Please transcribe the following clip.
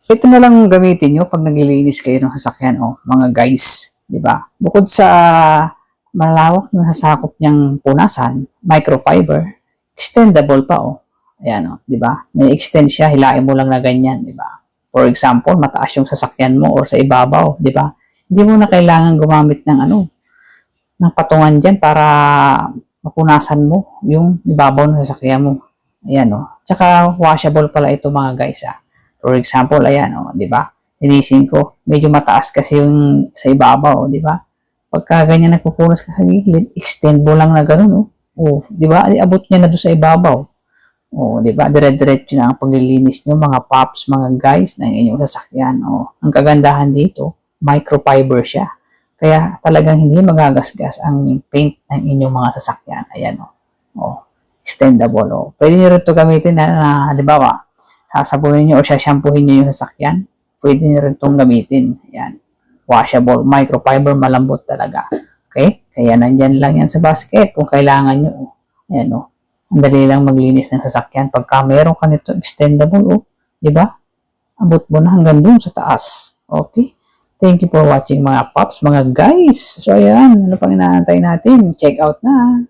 Ito na lang gamitin nyo pag naglilinis kayo ng sasakyan, mga guys. Di ba? Bukod sa malawak na sasakop niyang punasan, microfiber, extendable pa, Ayan, di ba? May extend siya, hilain mo lang na ganyan, di ba? For example, mataas yung sasakyan mo or sa ibabaw, di ba? Hindi mo na kailangan gumamit ng ng patungan dyan para mapunasan mo yung ibabaw ng sasakyan mo. Ayan, Tsaka washable pala ito mga guys, For example, ayan, di ba? Linisin ko. Medyo mataas kasi yung sa ibabaw, di ba? Pagka ganyan nagpupunas ka sa gilid, extend mo lang na gano'n, di ba? Abot niya na doon sa ibabaw. Di ba? Dire-diretso na ang paglilinis nyo, mga pops, mga guys, ng inyong sasakyan. Ang kagandahan dito, microfiber siya. Kaya talagang hindi magagasgas ang paint ng inyong mga sasakyan. Ayan, extendable, Pwede nyo rin ito gamitin na halimbawa, sasabunin nyo o shampoohin nyo yung sasakyan. Pwede nyo rin itong gamitin. Ayan. Washable, microfiber, malambot talaga. Okay? Kaya nandyan lang yan sa basket kung kailangan nyo. Ayan, Ang dali lang maglinis ng sasakyan. Pagka meron ka nito extendable, di ba? Abot mo na hanggang dun sa taas. Okay? Thank you for watching mga pops, mga guys. So, ayan. Ano pang inaantay natin? Check out na.